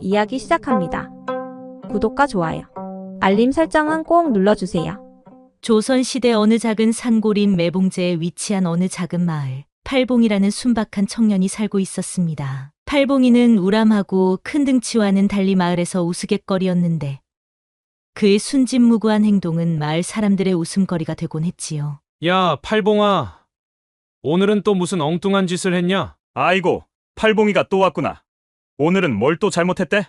이야기 시작합니다. 구독과 좋아요, 알림 설정은 꼭 눌러주세요. 조선시대 어느 작은 산골인 매봉제에 위치한 어느 작은 마을, 팔봉이라는 순박한 청년이 살고 있었습니다. 팔봉이는 우람하고 큰 등치와는 달리 마을에서 우스갯거리였는데 그의 순진무구한 행동은 마을 사람들의 웃음거리가 되곤 했지요. 야, 팔봉아. 오늘은 또 무슨 엉뚱한 짓을 했냐? 아이고, 팔봉이가 또 왔구나. 오늘은 뭘 또 잘못했대?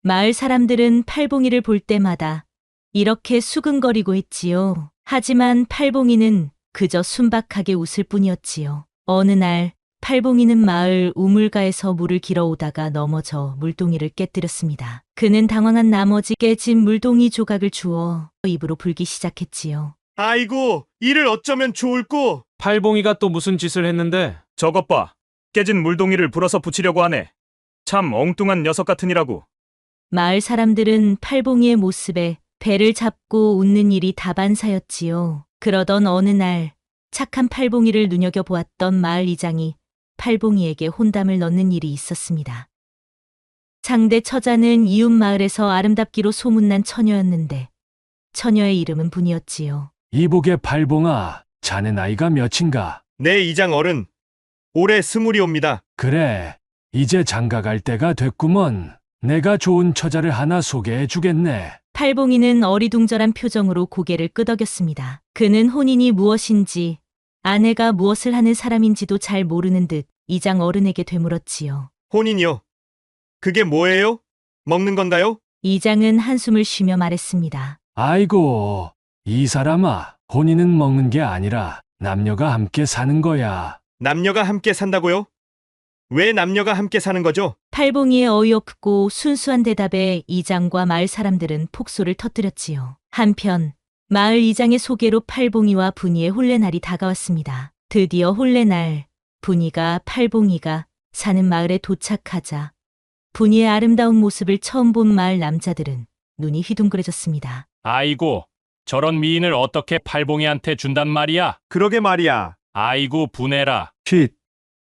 마을 사람들은 팔봉이를 볼 때마다 이렇게 수근거리고 했지요. 하지만 팔봉이는 그저 순박하게 웃을 뿐이었지요. 어느 날 팔봉이는 마을 우물가에서 물을 길어오다가 넘어져 물동이를 깨뜨렸습니다. 그는 당황한 나머지 깨진 물동이 조각을 주워 입으로 불기 시작했지요. 아이고, 이를 어쩌면 좋을꼬. 팔봉이가 또 무슨 짓을 했는데? 저것 봐. 깨진 물동이를 불어서 붙이려고 하네. 참 엉뚱한 녀석 같으니라고. 마을 사람들은 팔봉이의 모습에 배를 잡고 웃는 일이 다반사였지요. 그러던 어느 날 착한 팔봉이를 눈여겨보았던 마을 이장이 팔봉이에게 혼담을 넣는 일이 있었습니다. 장대 처자는 이웃 마을에서 아름답기로 소문난 처녀였는데 처녀의 이름은 분이었지요. 이복의 팔봉아, 자네 나이가 몇인가? 네, 이장 어른. 올해 20이옵니다. 그래, 이제 장가 갈 때가 됐구먼. 내가 좋은 처자를 하나 소개해 주겠네. 팔봉이는 어리둥절한 표정으로 고개를 끄덕였습니다. 그는 혼인이 무엇인지 아내가 무엇을 하는 사람인지도 잘 모르는 듯 이장 어른에게 되물었지요. 혼인이요. 그게 뭐예요? 먹는 건가요? 이장은 한숨을 쉬며 말했습니다. 아이고, 이 사람아, 혼인은 먹는 게 아니라 남녀가 함께 사는 거야. 남녀가 함께 산다고요? 왜 남녀가 함께 사는 거죠? 팔봉이의 어이없고 순수한 대답에 이장과 마을 사람들은 폭소를 터뜨렸지요. 한편 마을 이장의 소개로 팔봉이와 분이의 혼례날이 다가왔습니다. 드디어 혼례날, 분이가 팔봉이가 사는 마을에 도착하자 분이의 아름다운 모습을 처음 본 마을 남자들은 눈이 휘둥그레졌습니다. 아이고, 저런 미인을 어떻게 팔봉이한테 준단 말이야? 그러게 말이야. 아이고, 분해라. 쉿.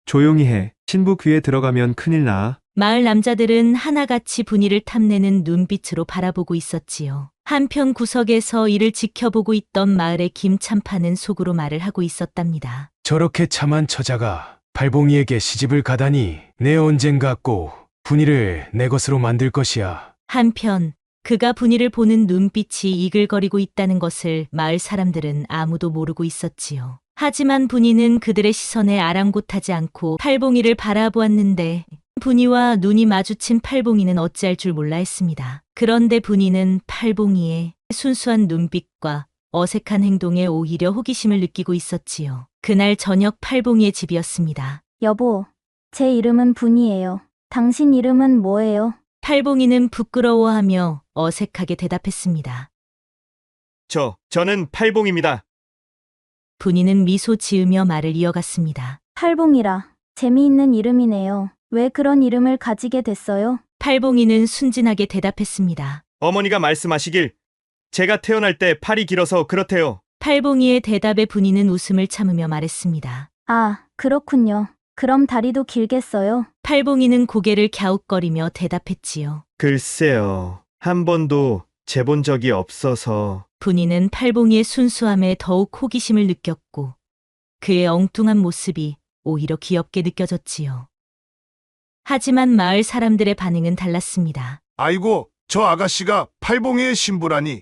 조용히 해. 신부 귀에 들어가면 큰일 나. 마을 남자들은 하나같이 분이를 탐내는 눈빛으로 바라보고 있었지요. 한편 구석에서 이를 지켜보고 있던 마을의 김참파는 속으로 말을 하고 있었답니다. 저렇게 참한 처자가 팔봉이에게 시집을 가다니 내 언젠가 꼭 분이를 내 것으로 만들 것이야. 한편 그가 분이를 보는 눈빛이 이글거리고 있다는 것을 마을 사람들은 아무도 모르고 있었지요. 하지만 분이는 그들의 시선에 아랑곳하지 않고 팔봉이를 바라보았는데 분이와 눈이 마주친 팔봉이는 어찌할 줄 몰라 했습니다. 그런데 분이는 팔봉이의 순수한 눈빛과 어색한 행동에 오히려 호기심을 느끼고 있었지요. 그날 저녁 팔봉이의 집이었습니다. 여보, 제 이름은 분이에요. 당신 이름은 뭐예요? 팔봉이는 부끄러워하며 어색하게 대답했습니다. 저는 팔봉입니다. 분이는 미소 지으며 말을 이어갔습니다. 팔봉이라. 재미있는 이름이네요. 왜 그런 이름을 가지게 됐어요? 팔봉이는 순진하게 대답했습니다. 어머니가 말씀하시길 제가 태어날 때 팔이 길어서 그렇대요. 팔봉이의 대답에 분이는 웃음을 참으며 말했습니다. 아, 그렇군요. 그럼 다리도 길겠어요? 팔봉이는 고개를 갸웃거리며 대답했지요. 글쎄요. 한 번도 재본 적이 없어서. 분이는 팔봉이의 순수함에 더욱 호기심을 느꼈고 그의 엉뚱한 모습이 오히려 귀엽게 느껴졌지요. 하지만 마을 사람들의 반응은 달랐습니다. 아이고, 저 아가씨가 팔봉이의 신부라니.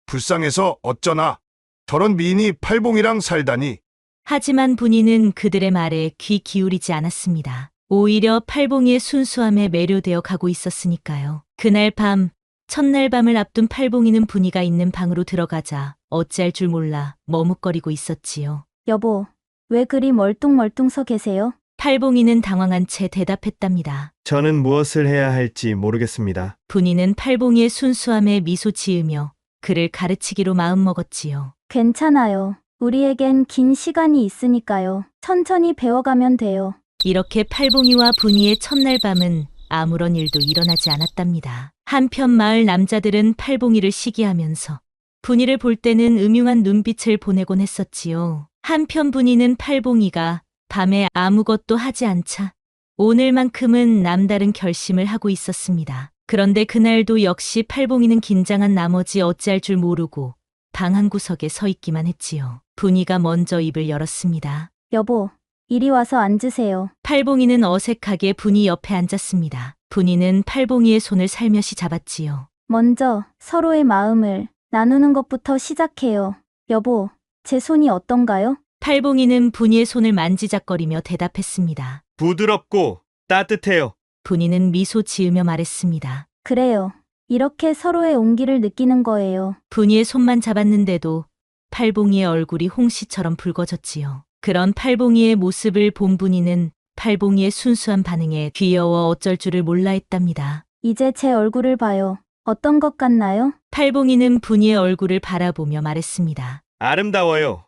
불쌍해서 어쩌나. 저런 미인이 팔봉이랑 살다니. 하지만 분이는 그들의 말에 귀 기울이지 않았습니다. 오히려 팔봉이의 순수함에 매료되어 가고 있었으니까요. 그날 밤, 첫날 밤을 앞둔 팔봉이는 분이가 있는 방으로 들어가자 어찌할 줄 몰라 머뭇거리고 있었지요. 여보, 왜 그리 멀뚱멀뚱 서 계세요? 팔봉이는 당황한 채 대답했답니다. 저는 무엇을 해야 할지 모르겠습니다. 분이는 팔봉이의 순수함에 미소 지으며 그를 가르치기로 마음먹었지요. 괜찮아요. 우리에겐 긴 시간이 있으니까요. 천천히 배워가면 돼요. 이렇게 팔봉이와 분이의 첫날 밤은 아무런 일도 일어나지 않았답니다. 한편 마을 남자들은 팔봉이를 시기하면서 분이를 볼 때는 음흉한 눈빛을 보내곤 했었지요. 한편 분이는 팔봉이가 밤에 아무것도 하지 않자 오늘만큼은 남다른 결심을 하고 있었습니다. 그런데 그날도 역시 팔봉이는 긴장한 나머지 어찌할 줄 모르고 방 한 구석에 서 있기만 했지요. 분이가 먼저 입을 열었습니다. 여보, 이리 와서 앉으세요. 팔봉이는 어색하게 분이 옆에 앉았습니다. 분이는 팔봉이의 손을 살며시 잡았지요. 먼저 서로의 마음을 나누는 것부터 시작해요. 여보, 제 손이 어떤가요? 팔봉이는 분이의 손을 만지작거리며 대답했습니다. 부드럽고 따뜻해요. 분이는 미소 지으며 말했습니다. 그래요. 이렇게 서로의 온기를 느끼는 거예요. 분이의 손만 잡았는데도 팔봉이의 얼굴이 홍시처럼 붉어졌지요. 그런 팔봉이의 모습을 본 분이는 팔봉이의 순수한 반응에 귀여워 어쩔 줄을 몰라 했답니다. 이제 제 얼굴을 봐요. 어떤 것 같나요? 팔봉이는 분이의 얼굴을 바라보며 말했습니다. 아름다워요.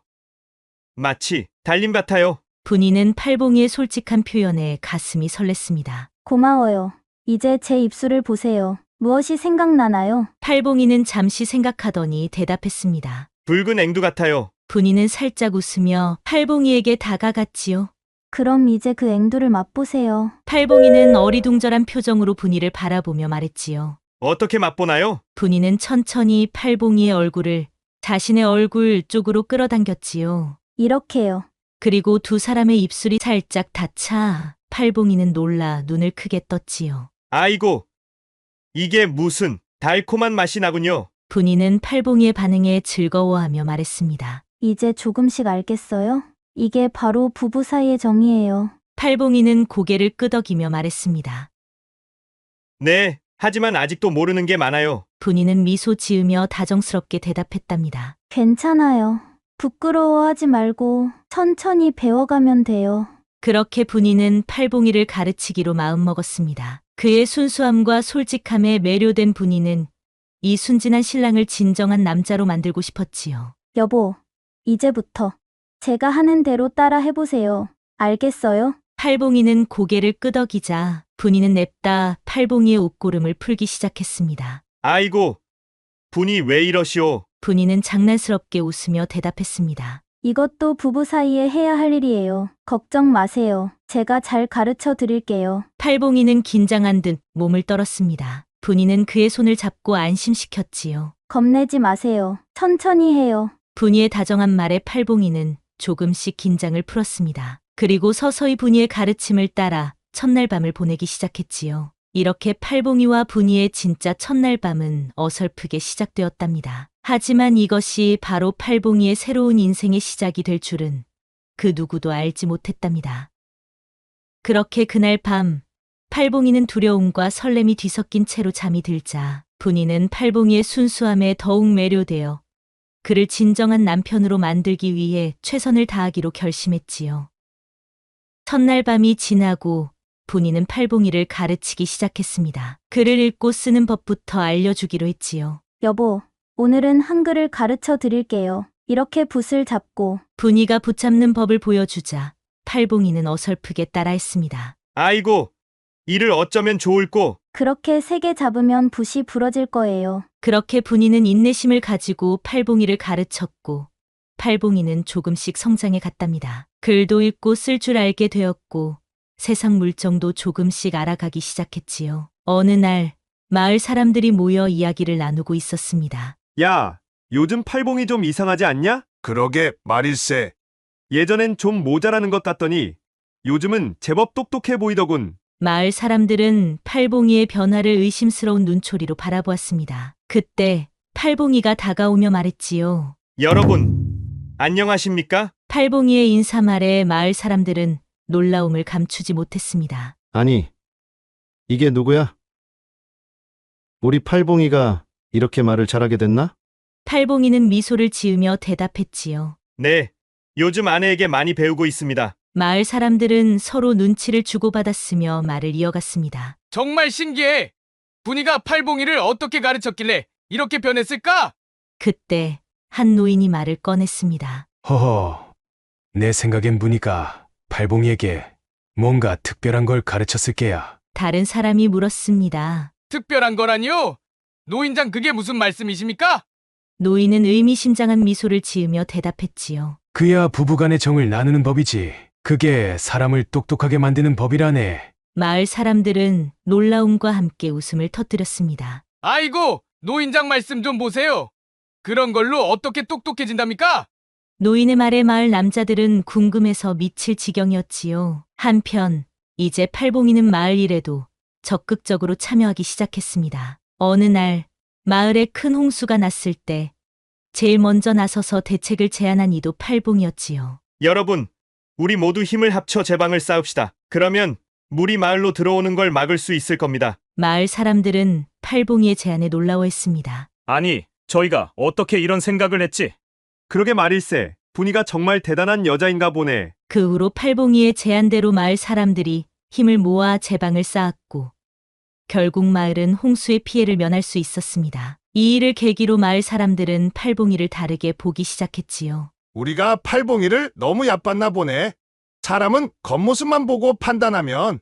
마치 달림 같아요. 분이는 팔봉이의 솔직한 표현에 가슴이 설렜습니다. 고마워요. 이제 제 입술을 보세요. 무엇이 생각나나요? 팔봉이는 잠시 생각하더니 대답했습니다. 붉은 앵두 같아요. 분이는 살짝 웃으며 팔봉이에게 다가갔지요. 그럼 이제 그 앵두를 맛보세요. 팔봉이는 어리둥절한 표정으로 분이를 바라보며 말했지요. 어떻게 맛보나요? 분이는 천천히 팔봉이의 얼굴을 자신의 얼굴 쪽으로 끌어당겼지요. 이렇게요. 그리고 두 사람의 입술이 살짝 닿자 팔봉이는 놀라 눈을 크게 떴지요. 아이고, 이게 무슨 달콤한 맛이 나군요. 분이는 팔봉이의 반응에 즐거워하며 말했습니다. 이제 조금씩 알겠어요? 이게 바로 부부 사이의 정이에요. 팔봉이는 고개를 끄덕이며 말했습니다. 네, 하지만 아직도 모르는 게 많아요. 분이는 미소 지으며 다정스럽게 대답했답니다. 괜찮아요. 부끄러워하지 말고 천천히 배워가면 돼요. 그렇게 분이는 팔봉이를 가르치기로 마음먹었습니다. 그의 순수함과 솔직함에 매료된 분이는 이 순진한 신랑을 진정한 남자로 만들고 싶었지요. 여보, 이제부터 제가 하는 대로 따라 해보세요. 알겠어요? 팔봉이는 고개를 끄덕이자 분이는 냅다 팔봉이의 옷고름을 풀기 시작했습니다. 아이고, 분이 왜 이러시오? 분이는 장난스럽게 웃으며 대답했습니다. 이것도 부부 사이에 해야 할 일이에요. 걱정 마세요. 제가 잘 가르쳐 드릴게요. 팔봉이는 긴장한 듯 몸을 떨었습니다. 분이는 그의 손을 잡고 안심시켰지요. 겁내지 마세요. 천천히 해요. 분이의 다정한 말에 팔봉이는 조금씩 긴장을 풀었습니다. 그리고 서서히 분이의 가르침을 따라 첫날 밤을 보내기 시작했지요. 이렇게 팔봉이와 분이의 진짜 첫날 밤은 어설프게 시작되었답니다. 하지만 이것이 바로 팔봉이의 새로운 인생의 시작이 될 줄은 그 누구도 알지 못했답니다. 그렇게 그날 밤 팔봉이는 두려움과 설렘이 뒤섞인 채로 잠이 들자 분이는 팔봉이의 순수함에 더욱 매료되어 그를 진정한 남편으로 만들기 위해 최선을 다하기로 결심했지요. 첫날 밤이 지나고 분이는 팔봉이를 가르치기 시작했습니다. 글을 읽고 쓰는 법부터 알려주기로 했지요. 여보, 오늘은 한글을 가르쳐 드릴게요. 이렇게 붓을 잡고. 분이가 붙잡는 법을 보여주자 팔봉이는 어설프게 따라했습니다. 아이고, 이를 어쩌면 좋을꼬. 그렇게 세게 잡으면 붓이 부러질 거예요. 그렇게 분이는 인내심을 가지고 팔봉이를 가르쳤고 팔봉이는 조금씩 성장해 갔답니다. 글도 읽고 쓸 줄 알게 되었고 세상 물정도 조금씩 알아가기 시작했지요. 어느 날 마을 사람들이 모여 이야기를 나누고 있었습니다. 야, 요즘 팔봉이 좀 이상하지 않냐? 그러게 말일세. 예전엔 좀 모자라는 것 같더니 요즘은 제법 똑똑해 보이더군. 마을 사람들은 팔봉이의 변화를 의심스러운 눈초리로 바라보았습니다. 그때 팔봉이가 다가오며 말했지요. 여러분, 안녕하십니까? 팔봉이의 인사말에 마을 사람들은 놀라움을 감추지 못했습니다. 아니, 이게 누구야? 우리 팔봉이가 이렇게 말을 잘하게 됐나? 팔봉이는 미소를 지으며 대답했지요. 네, 요즘 아내에게 많이 배우고 있습니다. 마을 사람들은 서로 눈치를 주고받았으며 말을 이어갔습니다. 정말 신기해. 분이가 팔봉이를 어떻게 가르쳤길래 이렇게 변했을까? 그때 한 노인이 말을 꺼냈습니다. 허허, 내 생각엔 분이가 팔봉이에게 뭔가 특별한 걸 가르쳤을 게야. 다른 사람이 물었습니다. 특별한 거라니요? 노인장 그게 무슨 말씀이십니까? 노인은 의미심장한 미소를 지으며 대답했지요. 그야 부부간의 정을 나누는 법이지. 그게 사람을 똑똑하게 만드는 법이라네. 마을 사람들은 놀라움과 함께 웃음을 터뜨렸습니다. 아이고, 노인장 말씀 좀 보세요. 그런 걸로 어떻게 똑똑해진답니까? 노인의 말에 마을 남자들은 궁금해서 미칠 지경이었지요. 한편 이제 팔봉이는 마을 일에도 적극적으로 참여하기 시작했습니다. 어느 날 마을에 큰 홍수가 났을 때 제일 먼저 나서서 대책을 제안한 이도 팔봉이었지요. 여러분, 우리 모두 힘을 합쳐 제방을 쌓읍시다. 그러면 물이 마을로 들어오는 걸 막을 수 있을 겁니다. 마을 사람들은 팔봉이의 제안에 놀라워했습니다. 아니, 저희가 어떻게 이런 생각을 했지? 그러게 말일세. 분이가 정말 대단한 여자인가 보네. 그 후로 팔봉이의 제안대로 마을 사람들이 힘을 모아 제방을 쌓았고 결국 마을은 홍수의 피해를 면할 수 있었습니다. 이 일을 계기로 마을 사람들은 팔봉이를 다르게 보기 시작했지요. 우리가 팔봉이를 너무 얕봤나 보네. 사람은 겉모습만 보고 판단하면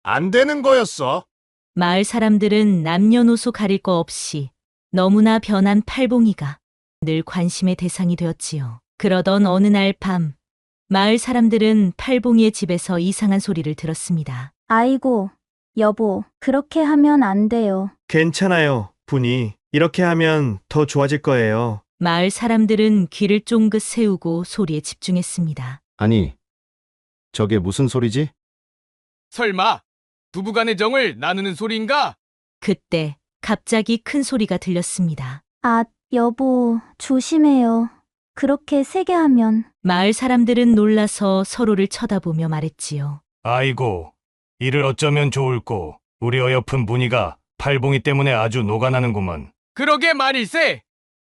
안 되는 거였어. 마을 사람들은 남녀노소 가릴 거 없이 너무나 변한 팔봉이가 늘 관심의 대상이 되었지요. 그러던 어느 날 밤, 마을 사람들은 팔봉이의 집에서 이상한 소리를 들었습니다. 아이고, 여보, 그렇게 하면 안 돼요. 괜찮아요, 분이. 이렇게 하면 더 좋아질 거예요. 마을 사람들은 귀를 쫑긋 세우고 소리에 집중했습니다. 아니, 저게 무슨 소리지? 설마 부부간의 정을 나누는 소리인가? 그때 갑자기 큰 소리가 들렸습니다. 아, 여보, 조심해요. 그렇게 세게 하면. 마을 사람들은 놀라서 서로를 쳐다보며 말했지요. 아이고, 이를 어쩌면 좋을꼬. 우리 어여쁜 분이가 팔봉이 때문에 아주 녹아나는구먼. 그러게 말일세.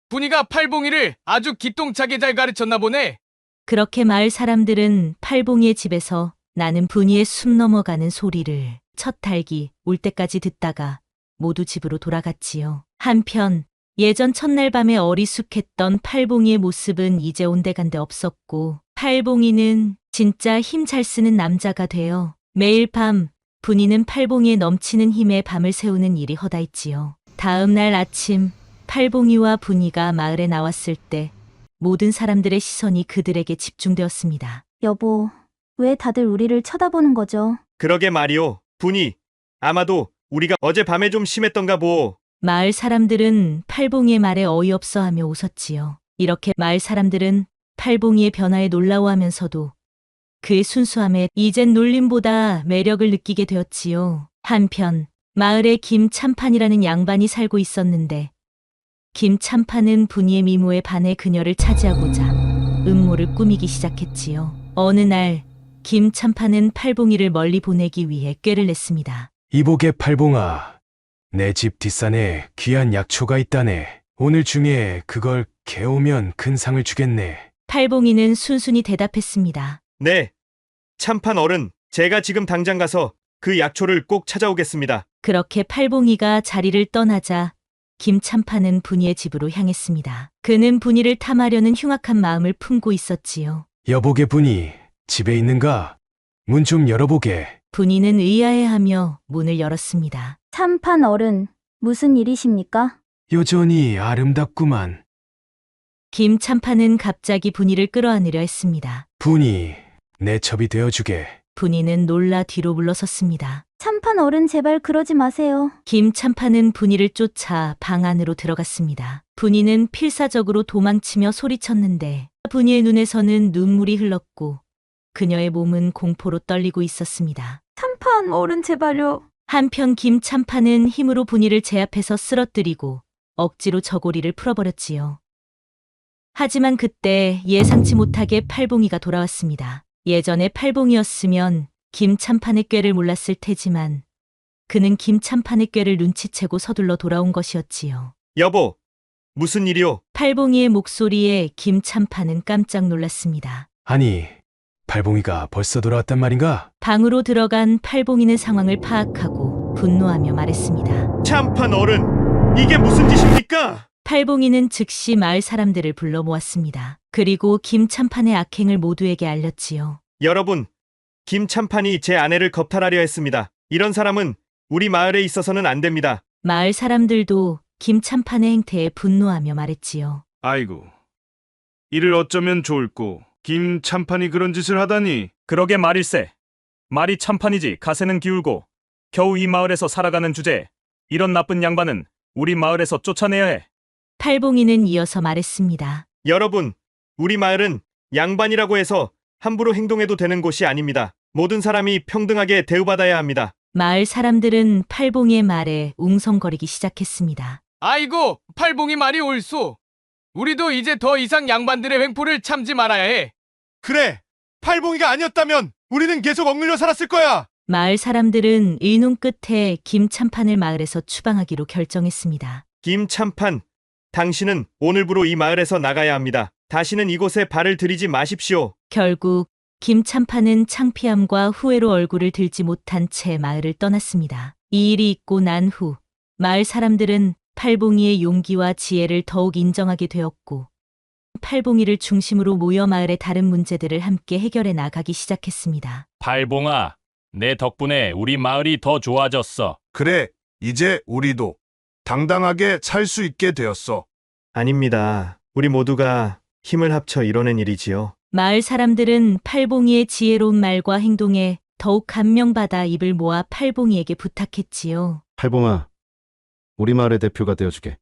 분이가 팔봉이를 아주 기똥차게 잘 가르쳤나 보네. 그렇게 마을 사람들은 팔봉이의 집에서 나는 분이의 숨 넘어가는 소리를 첫 달기 올 때까지 듣다가 모두 집으로 돌아갔지요. 한편 예전 첫날 밤에 어리숙했던 팔봉이의 모습은 이제 온데간데 없었고 팔봉이는 진짜 힘 잘 쓰는 남자가 되어 매일 밤 분이는 팔봉이의 넘치는 힘에 밤을 새우는 일이 허다했지요. 다음 날 아침 팔봉이와 분이가 마을에 나왔을 때 모든 사람들의 시선이 그들에게 집중되었습니다. 여보, 왜 다들 우리를 쳐다보는 거죠? 그러게 말이오, 분이. 아마도 우리가 어젯밤에 좀 심했던가 보. 마을 사람들은 팔봉이의 말에 어이없어하며 웃었지요. 이렇게 마을 사람들은 팔봉이의 변화에 놀라워하면서도 그의 순수함에 이젠 놀림보다 매력을 느끼게 되었지요. 한편 마을에 김참판이라는 양반이 살고 있었는데 김참판은 분이의 미모에 반해 그녀를 차지하고자 음모를 꾸미기 시작했지요. 어느 날 김참판은 팔봉이를 멀리 보내기 위해 꾀를 냈습니다. 이복의 팔봉아, 내 집 뒷산에 귀한 약초가 있다네. 오늘 중에 그걸 개오면 큰 상을 주겠네. 팔봉이는 순순히 대답했습니다. 네, 참판 어른, 제가 지금 당장 가서 그 약초를 꼭 찾아오겠습니다. 그렇게 팔봉이가 자리를 떠나자 김참판은 분이의 집으로 향했습니다. 그는 분이를 탐하려는 흉악한 마음을 품고 있었지요. 여복의 분이 집에 있는가? 문 좀 열어보게. 분이는 의아해하며 문을 열었습니다. 참판 어른, 무슨 일이십니까? 여전히 아름답구만. 김참판은 갑자기 분이를 끌어안으려 했습니다. 분이 내 첩이 되어주게. 분이는 놀라 뒤로 물러섰습니다. 참판 어른, 제발 그러지 마세요. 김참판은 분이를 쫓아 방 안으로 들어갔습니다. 분이는 필사적으로 도망치며 소리쳤는데 분이의 눈에서는 눈물이 흘렀고 그녀의 몸은 공포로 떨리고 있었습니다. 참판 어른, 제발요. 한편 김참판은 힘으로 분이를 제압해서 쓰러뜨리고 억지로 저고리를 풀어버렸지요. 하지만 그때 예상치 못하게 팔봉이가 돌아왔습니다. 예전에 팔봉이었으면 김참판의 꾀를 몰랐을 테지만 그는 김참판의 꾀를 눈치채고 서둘러 돌아온 것이었지요. 여보, 무슨 일이오? 팔봉이의 목소리에 김참판은 깜짝 놀랐습니다. 아니, 팔봉이가 벌써 돌아왔단 말인가? 방으로 들어간 팔봉이는 상황을 파악하고 분노하며 말했습니다. 참판 어른, 이게 무슨 짓입니까? 팔봉이는 즉시 마을 사람들을 불러 모았습니다. 그리고 김참판의 악행을 모두에게 알렸지요. 여러분, 김참판이 제 아내를 겁탈하려 했습니다. 이런 사람은 우리 마을에 있어서는 안 됩니다. 마을 사람들도 김참판의 행태에 분노하며 말했지요. 아이고, 이를 어쩌면 좋을꼬. 김참판이 그런 짓을 하다니. 그러게 말일세. 말이 참판이지 가세는 기울고 겨우 이 마을에서 살아가는 주제에 이런 나쁜 양반은 우리 마을에서 쫓아내야 해. 팔봉이는 이어서 말했습니다. 여러분, 우리 마을은 양반이라고 해서 함부로 행동해도 되는 곳이 아닙니다. 모든 사람이 평등하게 대우받아야 합니다. 마을 사람들은 팔봉이의 말에 웅성거리기 시작했습니다. 아이고, 팔봉이 말이 옳소. 우리도 이제 더 이상 양반들의 횡포를 참지 말아야 해. 그래, 팔봉이가 아니었다면 우리는 계속 억눌려 살았을 거야. 마을 사람들은 의논 끝에 김참판을 마을에서 추방하기로 결정했습니다. 김참판, 당신은 오늘부로 이 마을에서 나가야 합니다. 다시는 이곳에 발을 들이지 마십시오. 결국 김참판은 창피함과 후회로 얼굴을 들지 못한 채 마을을 떠났습니다. 이 일이 있고 난 후 마을 사람들은 팔봉이의 용기와 지혜를 더욱 인정하게 되었고 팔봉이를 중심으로 모여 마을의 다른 문제들을 함께 해결해 나가기 시작했습니다. 팔봉아, 내 덕분에 우리 마을이 더 좋아졌어. 그래, 이제 우리도 당당하게 살 수 있게 되었어. 아닙니다. 우리 모두가 힘을 합쳐 이뤄낸 일이지요. 마을 사람들은 팔봉이의 지혜로운 말과 행동에 더욱 감명받아 입을 모아 팔봉이에게 부탁했지요. 팔봉아, 우리 마을의 대표가 되어주게.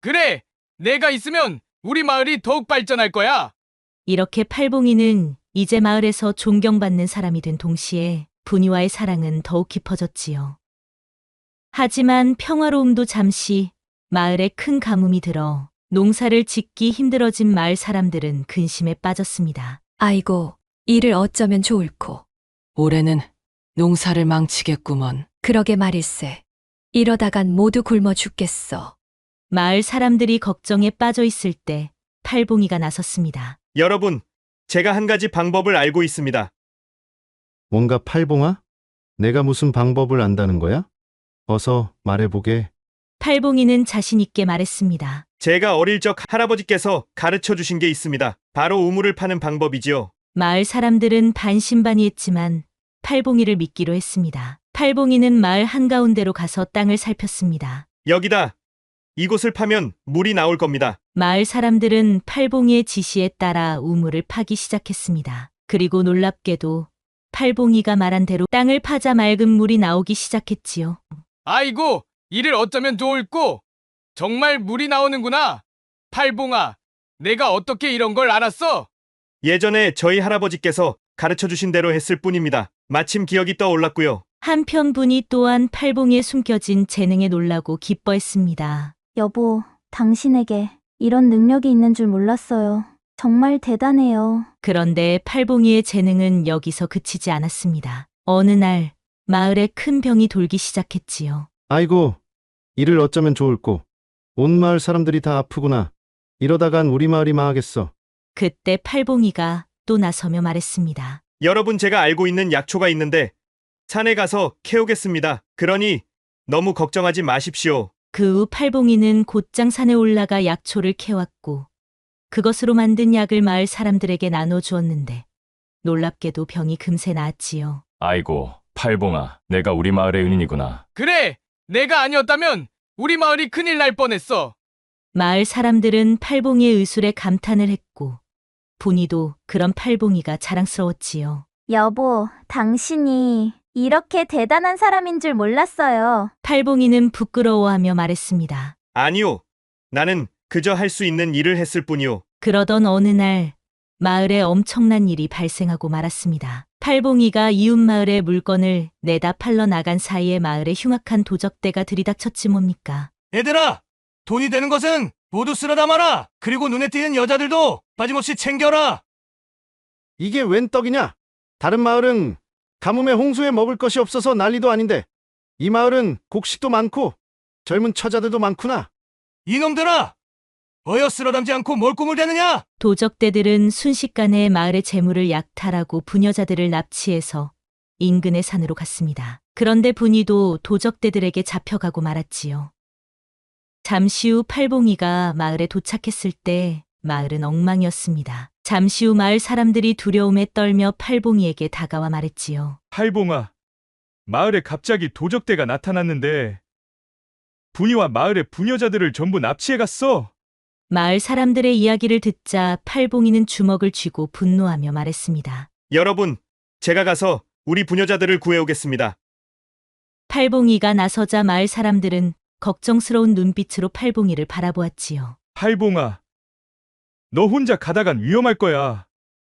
그래, 내가 있으면 우리 마을이 더욱 발전할 거야. 이렇게 팔봉이는 이제 마을에서 존경받는 사람이 된 동시에 분이와의 사랑은 더욱 깊어졌지요. 하지만 평화로움도 잠시 마을에 큰 가뭄이 들어 농사를 짓기 힘들어진 마을 사람들은 근심에 빠졌습니다. 아이고, 이를 어쩌면 좋을꼬. 올해는 농사를 망치겠구먼. 그러게 말일세. 이러다간 모두 굶어 죽겠어. 마을 사람들이 걱정에 빠져 있을 때 팔봉이가 나섰습니다. 여러분, 제가 한 가지 방법을 알고 있습니다. 뭔가 팔봉아? 내가 무슨 방법을 안다는 거야? 어서 말해보게. 팔봉이는 자신 있게 말했습니다. 제가 어릴 적 할아버지께서 가르쳐 주신 게 있습니다. 바로 우물을 파는 방법이지요. 마을 사람들은 반신반의했지만 팔봉이를 믿기로 했습니다. 팔봉이는 마을 한가운데로 가서 땅을 살폈습니다. 여기다. 이곳을 파면 물이 나올 겁니다. 마을 사람들은 팔봉이의 지시에 따라 우물을 파기 시작했습니다. 그리고 놀랍게도 팔봉이가 말한 대로 땅을 파자 맑은 물이 나오기 시작했지요. 아이고, 이를 어쩌면 좋을꼬. 정말 물이 나오는구나. 팔봉아, 내가 어떻게 이런 걸 알았어? 예전에 저희 할아버지께서 가르쳐 주신 대로 했을 뿐입니다. 마침 기억이 떠올랐고요. 한편 분이 또한 팔봉이에 숨겨진 재능에 놀라고 기뻐했습니다. 여보, 당신에게 이런 능력이 있는 줄 몰랐어요. 정말 대단해요. 그런데 팔봉이의 재능은 여기서 그치지 않았습니다. 어느 날 마을에 큰 병이 돌기 시작했지요. 아이고, 이를 어쩌면 좋을꼬. 온 마을 사람들이 다 아프구나. 이러다간 우리 마을이 망하겠어. 그때 팔봉이가 또 나서며 말했습니다. 여러분, 제가 알고 있는 약초가 있는데 산에 가서 캐오겠습니다. 그러니 너무 걱정하지 마십시오. 그 후 팔봉이는 곧장 산에 올라가 약초를 캐왔고 그것으로 만든 약을 마을 사람들에게 나눠주었는데 놀랍게도 병이 금세 나았지요. 아이고, 팔봉아, 내가 우리 마을의 은인이구나. 그래, 내가 아니었다면 우리 마을이 큰일 날 뻔했어. 마을 사람들은 팔봉이의 의술에 감탄을 했고 분이도 그런 팔봉이가 자랑스러웠지요. 여보, 당신이 이렇게 대단한 사람인 줄 몰랐어요. 팔봉이는 부끄러워하며 말했습니다. 아니요. 나는 그저 할 수 있는 일을 했을 뿐이요. 그러던 어느 날 마을에 엄청난 일이 발생하고 말았습니다. 팔봉이가 이웃 마을의 물건을 내다 팔러 나간 사이에 마을에 흉악한 도적대가 들이닥쳤지 뭡니까? 얘들아! 돈이 되는 것은 모두 쓸어 담아라! 그리고 눈에 띄는 여자들도 빠짐없이 챙겨라! 이게 웬 떡이냐? 다른 마을은 가뭄에 홍수에 먹을 것이 없어서 난리도 아닌데 이 마을은 곡식도 많고 젊은 처자들도 많구나. 이놈들아! 어여 쓸어 담지 않고 뭘 꿈을 대느냐? 도적대들은 순식간에 마을의 재물을 약탈하고 부녀자들을 납치해서 인근의 산으로 갔습니다. 그런데 분이도 도적대들에게 잡혀가고 말았지요. 잠시 후 팔봉이가 마을에 도착했을 때 마을은 엉망이었습니다. 잠시 후 마을 사람들이 두려움에 떨며 팔봉이에게 다가와 말했지요. 팔봉아, 마을에 갑자기 도적대가 나타났는데 분이와 마을의 부녀자들을 전부 납치해갔어. 마을 사람들의 이야기를 듣자 팔봉이는 주먹을 쥐고 분노하며 말했습니다. 여러분, 제가 가서 우리 부녀자들을 구해오겠습니다. 팔봉이가 나서자 마을 사람들은 걱정스러운 눈빛으로 팔봉이를 바라보았지요. 팔봉아, 너 혼자 가다간 위험할 거야.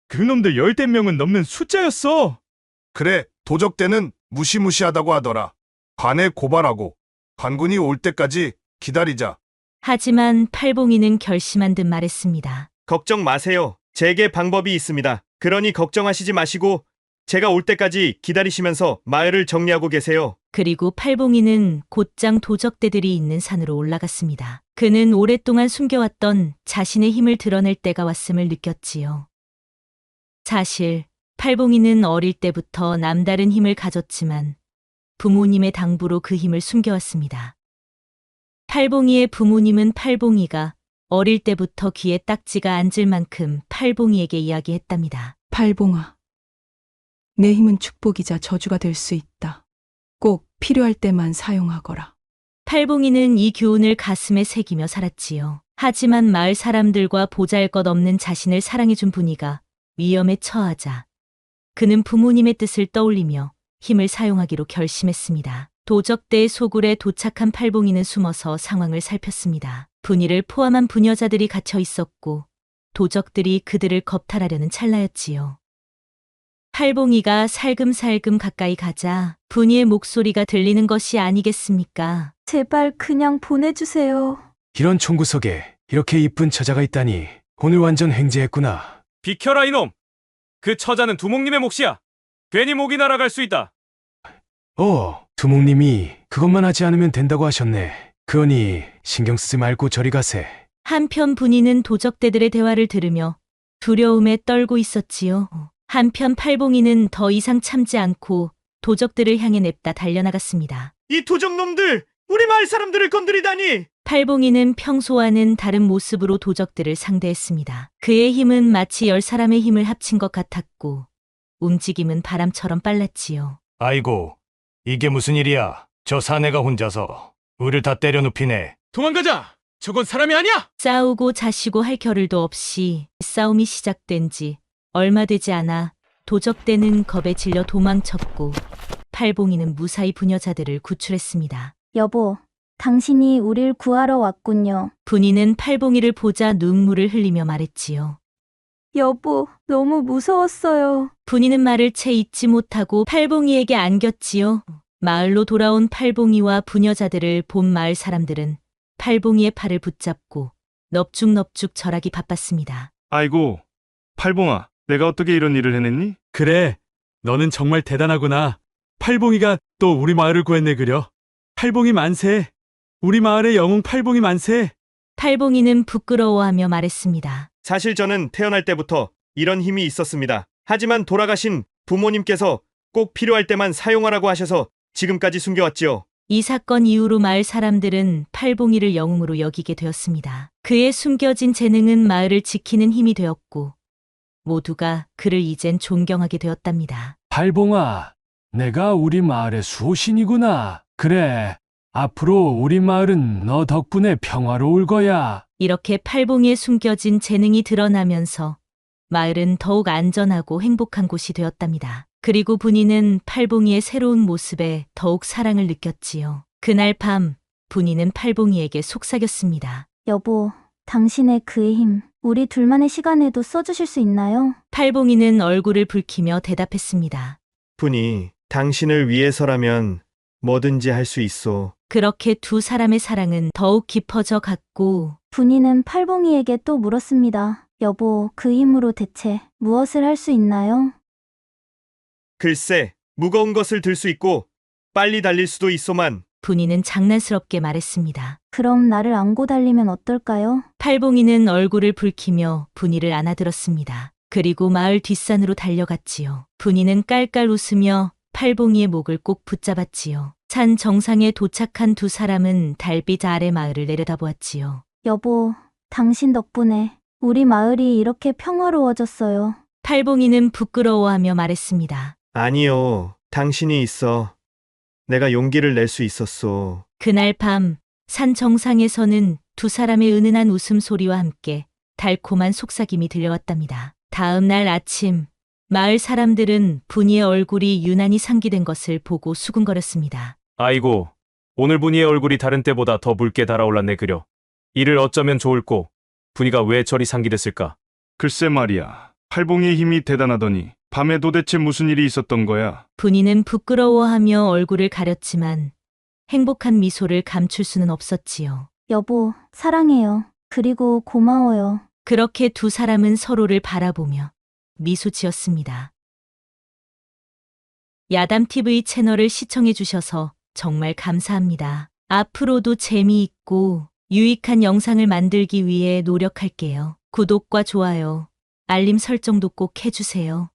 그놈들 10명은 넘는 숫자였어. 그래, 도적대는 무시무시하다고 하더라. 관에 고발하고 관군이 올 때까지 기다리자. 하지만 팔봉이는 결심한 듯 말했습니다. 걱정 마세요. 제게 방법이 있습니다. 그러니 걱정하시지 마시고 제가 올 때까지 기다리시면서 마을을 정리하고 계세요. 그리고 팔봉이는 곧장 도적대들이 있는 산으로 올라갔습니다. 그는 오랫동안 숨겨왔던 자신의 힘을 드러낼 때가 왔음을 느꼈지요. 사실 팔봉이는 어릴 때부터 남다른 힘을 가졌지만 부모님의 당부로 그 힘을 숨겨왔습니다. 팔봉이의 부모님은 팔봉이가 어릴 때부터 귀에 딱지가 앉을 만큼 팔봉이에게 이야기했답니다. 팔봉아, 내 힘은 축복이자 저주가 될 수 있다. 꼭 필요할 때만 사용하거라. 팔봉이는 이 교훈을 가슴에 새기며 살았지요. 하지만 마을 사람들과 보잘것없는 자신을 사랑해준 분이가 위험에 처하자 그는 부모님의 뜻을 떠올리며 힘을 사용하기로 결심했습니다. 도적대의 소굴에 도착한 팔봉이는 숨어서 상황을 살폈습니다. 분이를 포함한 부녀자들이 갇혀 있었고 도적들이 그들을 겁탈하려는 찰나였지요. 팔봉이가 살금살금 가까이 가자 분이의 목소리가 들리는 것이 아니겠습니까? 제발 그냥 보내주세요. 이런 총구석에 이렇게 이쁜 처자가 있다니 오늘 완전 횡재했구나. 비켜라 이놈! 그 처자는 두목님의 몫이야. 괜히 목이 날아갈 수 있다. 두목님이 그것만 하지 않으면 된다고 하셨네. 그러니 신경 쓰지 말고 저리 가세. 한편 분이는 도적대들의 대화를 들으며 두려움에 떨고 있었지요. 한편 팔봉이는 더 이상 참지 않고 도적들을 향해 냅다 달려나갔습니다. 이 도적놈들! 우리 마을 사람들을 건드리다니! 팔봉이는 평소와는 다른 모습으로 도적들을 상대했습니다. 그의 힘은 마치 10사람의 힘을 합친 것 같았고 움직임은 바람처럼 빨랐지요. 아이고, 이게 무슨 일이야. 저 사내가 혼자서 우리를 다 때려 눕히네. 도망가자! 저건 사람이 아니야! 싸우고 자시고 할 겨를도 없이 싸움이 시작된 지 얼마 되지 않아 도적대는 겁에 질려 도망쳤고 팔봉이는 무사히 부녀자들을 구출했습니다. 여보, 당신이 우릴 구하러 왔군요. 분이는 팔봉이를 보자 눈물을 흘리며 말했지요. 여보, 너무 무서웠어요. 분이는 말을 채 잊지 못하고 팔봉이에게 안겼지요. 마을로 돌아온 팔봉이와 부녀자들을 본 마을 사람들은 팔봉이의 팔을 붙잡고 넙죽넙죽 절하기 바빴습니다. 아이고, 팔봉아, 내가 어떻게 이런 일을 해냈니? 그래, 너는 정말 대단하구나. 팔봉이가 또 우리 마을을 구했네 그려. 팔봉이 만세. 우리 마을의 영웅 팔봉이 만세. 팔봉이는 부끄러워하며 말했습니다. 사실 저는 태어날 때부터 이런 힘이 있었습니다. 하지만 돌아가신 부모님께서 꼭 필요할 때만 사용하라고 하셔서 지금까지 숨겨왔지요. 이 사건 이후로 마을 사람들은 팔봉이를 영웅으로 여기게 되었습니다. 그의 숨겨진 재능은 마을을 지키는 힘이 되었고 모두가 그를 이젠 존경하게 되었답니다. 팔봉아, 내가 우리 마을의 수호신이구나. 그래, 앞으로 우리 마을은 너 덕분에 평화로울 거야. 이렇게 팔봉이의 숨겨진 재능이 드러나면서 마을은 더욱 안전하고 행복한 곳이 되었답니다. 그리고 분이는 팔봉이의 새로운 모습에 더욱 사랑을 느꼈지요. 그날 밤 분이는 팔봉이에게 속삭였습니다. 여보, 당신의 그 힘, 우리 둘만의 시간에도 써주실 수 있나요? 팔봉이는 얼굴을 붉히며 대답했습니다. 분이 당신을 위해서라면 뭐든지 할 수 있어. 그렇게 두 사람의 사랑은 더욱 깊어져 갔고 분이는 팔봉이에게 또 물었습니다. 여보, 그 힘으로 대체 무엇을 할 수 있나요? 글쎄, 무거운 것을 들 수 있고 빨리 달릴 수도 있소만. 분이는 장난스럽게 말했습니다. 그럼 나를 안고 달리면 어떨까요? 팔봉이는 얼굴을 붉히며 분이를 안아들었습니다. 그리고 마을 뒷산으로 달려갔지요. 분이는 깔깔 웃으며 팔봉이의 목을 꼭 붙잡았지요. 산 정상에 도착한 두 사람은 달빛 아래 마을을 내려다보았지요. 여보, 당신 덕분에 우리 마을이 이렇게 평화로워졌어요. 팔봉이는 부끄러워하며 말했습니다. 아니요, 당신이 있어. 내가 용기를 낼 수 있었어. 그날 밤 산 정상에서는 두 사람의 은은한 웃음소리와 함께 달콤한 속삭임이 들려왔답니다. 다음 날 아침 마을 사람들은 분이의 얼굴이 유난히 상기된 것을 보고 수군거렸습니다. 아이고, 오늘 분이의 얼굴이 다른 때보다 더 붉게 달아올랐네 그려. 이를 어쩌면 좋을꼬. 분이가 왜 저리 상기됐을까? 글쎄 말이야. 팔봉이의 힘이 대단하더니 밤에 도대체 무슨 일이 있었던 거야? 분이는 부끄러워하며 얼굴을 가렸지만 행복한 미소를 감출 수는 없었지요. 여보, 사랑해요. 그리고 고마워요. 그렇게 두 사람은 서로를 바라보며 미소 지었습니다. 야담TV 채널을 시청해 주셔서 정말 감사합니다. 앞으로도 재미있고 유익한 영상을 만들기 위해 노력할게요. 구독과 좋아요, 알림 설정도 꼭 해주세요.